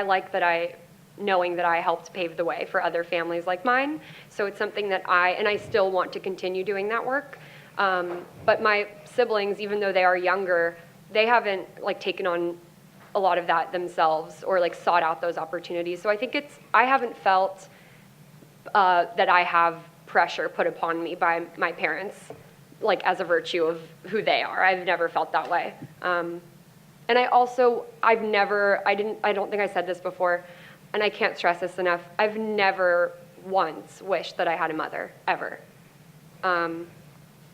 I like that knowing that I helped pave the way for other families like mine. So it's something that I still want to continue doing that work. But my siblings, even though they are younger, they haven't like taken on a lot of that themselves or like sought out those opportunities. So I think I haven't felt that I have pressure put upon me by my parents, like as a virtue of who they are. I've never felt that way. And I don't think I said this before, and I can't stress this enough. I've never once wished that I had a mother, ever.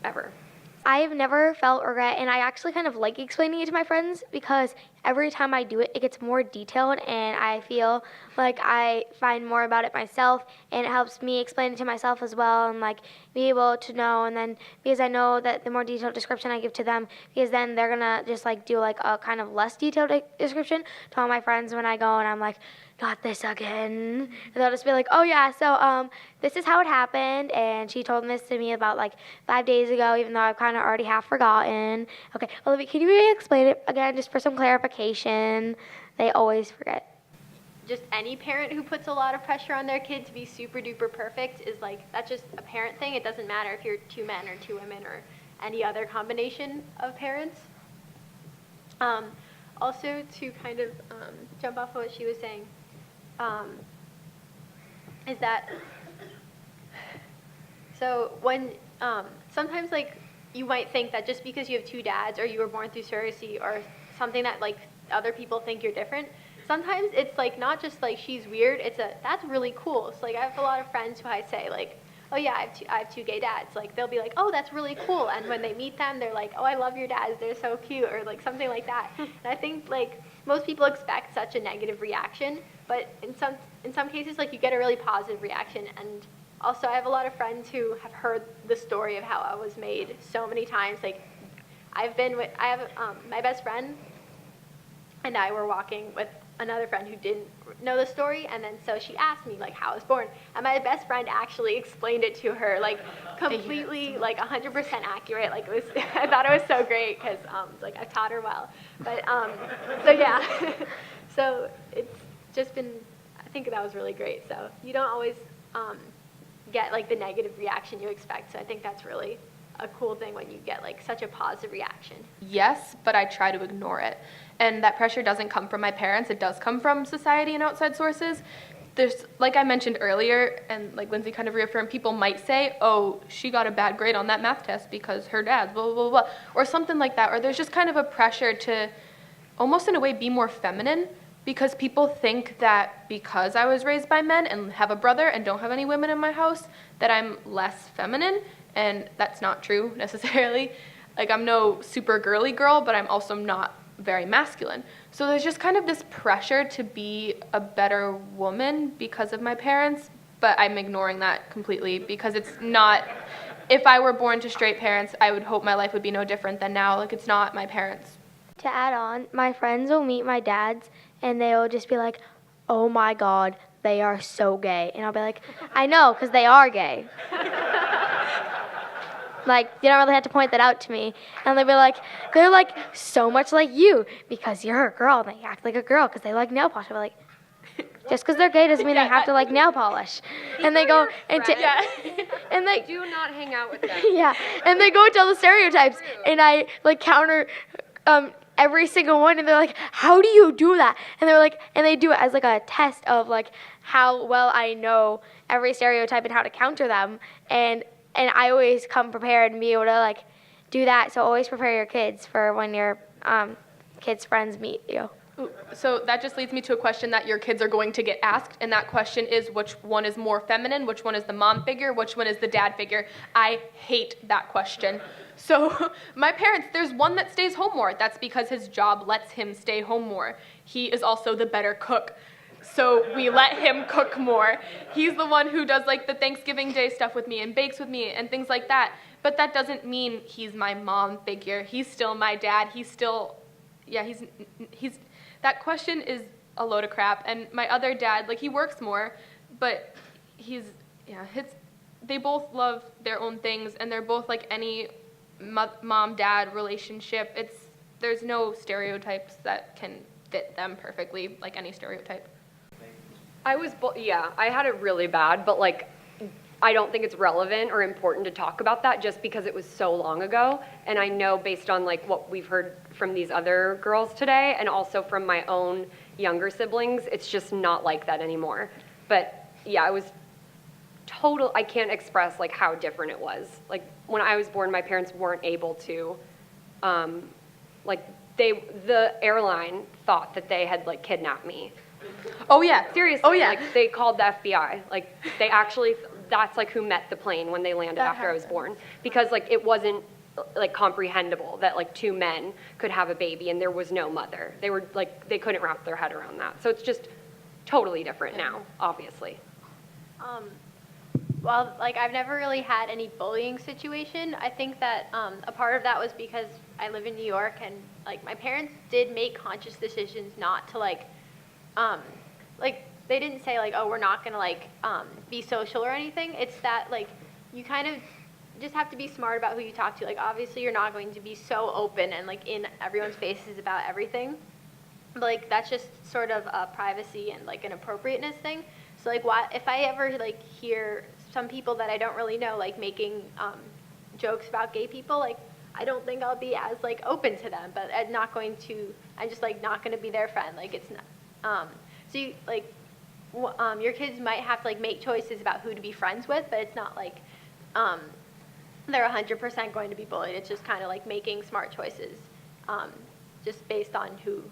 Ever. I have never felt regret, and I actually kind of like explaining it to my friends because every time I do it, it gets more detailed, and I feel like I find more about it myself, and it helps me explain it to myself as well, and like be able to know. And then because I know that the more detailed description I give to them, because then they're gonna just like do like a kind of less detailed description to all my friends when I go, and I'm like, not this again. And they'll just be like, oh yeah, so this is how it happened, and she told this to me about like 5 days ago, even though I've kind of already half forgotten. Okay, Olivia, can you maybe explain it again just for some clarification? They always forget. Just any parent who puts a lot of pressure on their kid to be super duper perfect is like, that's just a parent thing. It doesn't matter if you're 2 men or 2 women or any other combination of parents. Also to kind of jump off of what she was saying, is that, so when, sometimes like you might think that just because you have 2 dads or you were born through surrogacy or something that like other people think you're different, sometimes it's like not just like she's weird, that's really cool. So like I have a lot of friends who I say like, oh yeah, I have 2 gay dads. Like they'll be like, oh, that's really cool. And when they meet them, they're like, oh, I love your dads, they're so cute, or like something like that. And I think like most people expect such a negative reaction, but in some cases like you get a really positive reaction. And also I have a lot of friends who have heard the story of how I was made so many times. Like I have my best friend and I were walking with another friend who didn't know the story, and then so she asked me like how I was born, and my best friend actually explained it to her like completely like 100% accurate. Like it was I thought it was so great because like I taught her well. But so yeah. So it's just been, I think that was really great. So you don't always get like the negative reaction you expect. So I think that's really a cool thing when you get like such a positive reaction. Yes, but I try to ignore it. And that pressure doesn't come from my parents, it does come from society and outside sources. There's, like I mentioned earlier, and like Lindsay kind of reaffirmed, people might say, oh, she got a bad grade on that math test because her dad's blah, blah, blah, blah, or something like that. Or there's just kind of a pressure to almost in a way be more feminine, because people think that because I was raised by men and have a brother and don't have any women in my house, that I'm less feminine, and that's not true necessarily. Like I'm no super girly girl, but I'm also not very masculine. So there's just kind of this pressure to be a better woman because of my parents, but I'm ignoring that completely because it's not, if I were born to straight parents, I would hope my life would be no different than now. Like it's not my parents. To add on, my friends will meet my dads and they'll just be like, oh my God, they are so gay. And I'll be like, I know, because they are gay. Like, you don't really have to point that out to me. And they'll be like, they're like so much like you because you're a girl and they act like a girl because they like nail polish. I'll be like, just because they're gay doesn't mean they have to like nail polish. And they go and and they do not hang out with them. Yeah, and they go and tell the stereotypes, and I like counter every single one, and they're like, how do you do that? And they're like, and they do it as like a test of like how well I know every stereotype and how to counter them. And I always come prepared and be able to like do that. So always prepare your kids for when your kids' friends meet you. Ooh, so that just leads me to a question that your kids are going to get asked, and that question is which one is more feminine, which one is the mom figure, which one is the dad figure. I hate that question. So my parents, there's one that stays home more. That's because his job lets him stay home more. He is also the better cook. So we let him cook more. He's the one who does like the Thanksgiving Day stuff with me and bakes with me and things like that. But that doesn't mean he's my mom figure. He's still my dad. He's still, yeah, he's, that question is a load of crap. And my other dad, like he works more, but they both love their own things, and they're both like any mom-dad relationship. There's no stereotypes that can fit them perfectly, like any stereotype. Yeah, I had it really bad, but like, I don't think it's relevant or important to talk about that just because it was so long ago. And I know based on like what we've heard from these other girls today and also from my own younger siblings, it's just not like that anymore. But yeah, I can't express like how different it was. Like when I was born, my parents weren't able to, like the airline thought that they had like kidnapped me. Oh yeah. Seriously, Oh yeah. like they called the FBI. Like they actually, that's like who met the plane when they landed That after I was happened. born. Because like it wasn't like comprehensible that like two men could have a baby and there was no mother. They were like, they couldn't wrap their head around that. So it's just totally different now, obviously. Well, like I've never really had any bullying situation. I think that a part of that was because I live in New York and like my parents did make conscious decisions not to like they didn't say like, oh, we're not gonna like be social or anything. It's that like you kind of just have to be smart about who you talk to. Like obviously you're not going to be so open and like in everyone's faces about everything. But like that's just sort of a privacy and like an appropriateness thing. So like if I ever like hear some people that I don't really know like making jokes about gay people, like I don't think I'll be as like open to them, but I'm just like not going to be their friend. Like it's not, so you like, your kids might have to like make choices about who to be friends with, but it's not like, they're 100% going to be bullied. It's just kind of like making smart choices, just based on who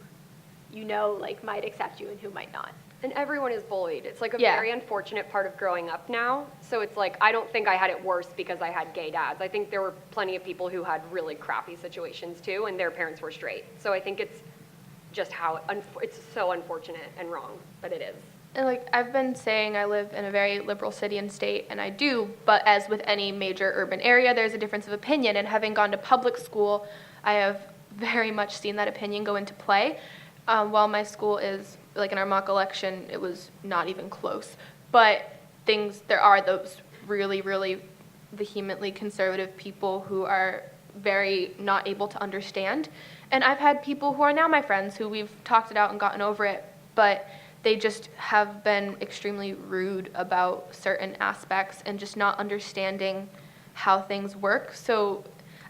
you know like might accept you and who might not. And everyone is bullied. It's like a Yeah. very unfortunate part of growing up now. So it's like, I don't think I had it worse because I had gay dads. I think there were plenty of people who had really crappy situations too, and their parents were straight. So I think it's just how, it's so unfortunate and wrong, but it is. And like I've been saying, I live in a very liberal city and state, and I do, but as with any major urban area, there's a difference of opinion. And having gone to public school, I have very much seen that opinion go into play. While my school is, like in our mock election, it was not even close. But there are those really, really vehemently conservative people who are very not able to understand. And I've had people who are now my friends who we've talked it out and gotten over it, but they just have been extremely rude about certain aspects and just not understanding how things work. So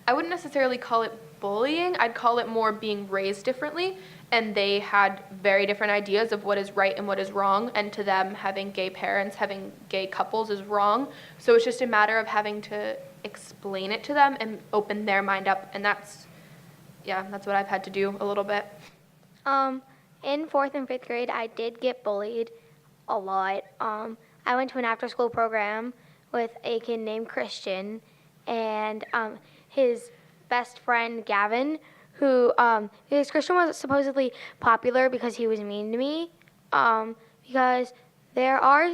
I wouldn't necessarily call it bullying. I'd call it more being raised differently. And they had very different ideas of what is right and what is wrong. And to them, having gay parents, having gay couples is wrong. So it's just a matter of having to explain it to them and open their mind up. And that's what I've had to do a little bit. In 4th and 5th grade, I did get bullied a lot. I went to an after-school program with a kid named Christian, and his best friend, Gavin, who, because Christian was supposedly popular because he was mean to me, because there are,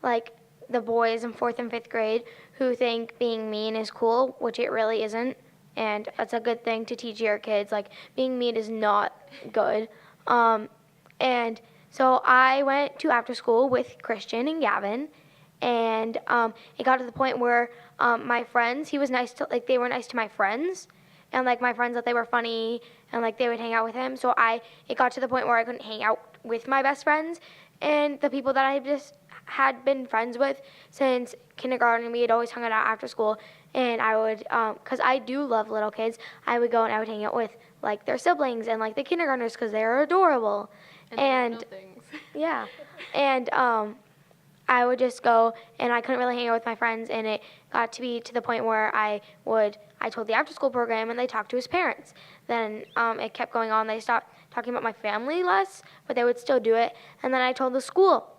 like, the boys in 4th and 5th grade who think being mean is cool, which it really isn't, and that's a good thing to teach your kids, like, being mean is not good. And so I went to after school with Christian and Gavin, and it got to the point where my friends, they were nice to my friends, and like my friends thought they were funny, and like they would hang out with him. So it got to the point where I couldn't hang out with my best friends, and the people that I just had been friends with since kindergarten. We had always hung out after school, and I would, because I do love little kids, I would go and I would hang out with like their siblings and like the kindergartners because they're adorable. And things. yeah, and I would just go, and I couldn't really hang out with my friends, and it got to be to the point where I told the after-school program, and they talked to his parents. Then it kept going on. They stopped talking about my family less, but they would still do it. And then I told the school.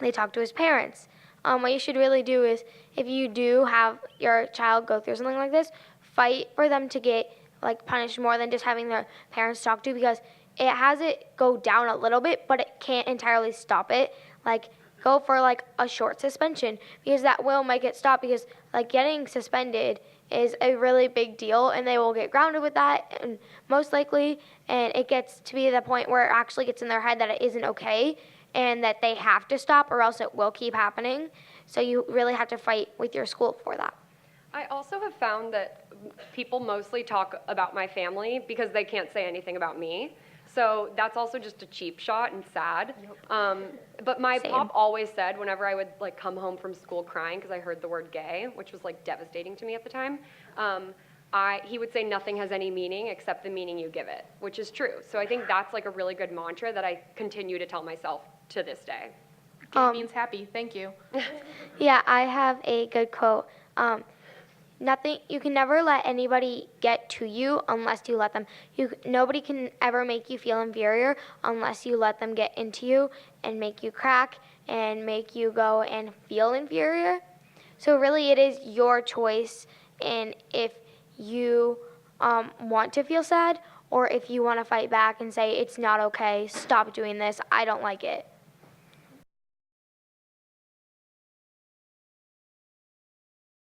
They talked to his parents. What you should really do is, if you do have your child go through something like this, fight for them to get like punished more than just having their parents talk to, because it has it go down a little bit, but it can't entirely stop it. Like, go for like a short suspension, because that will make it stop, because like getting suspended is a really big deal, and they will get grounded with that, and most likely, and it gets to be the point where it actually gets in their head that it isn't okay, and that they have to stop or else it will keep happening. So you really have to fight with your school for that. I also have found that people mostly talk about my family because they can't say anything about me. So that's also just a cheap shot and sad. But my Same. pop always said whenever I would like come home from school crying because I heard the word gay, which was like devastating to me at the time, he would say nothing has any meaning except the meaning you give it, which is true. So I think that's like a really good mantra that I continue to tell myself to this day. Gay means happy. Thank you. Yeah, I have a good quote. You can never let anybody get to you unless you let them. Nobody can ever make you feel inferior unless you let them get into you and make you crack and make you go and feel inferior. So really it is your choice, and if you want to feel sad or if you want to fight back and say it's not okay, stop doing this, I don't like it.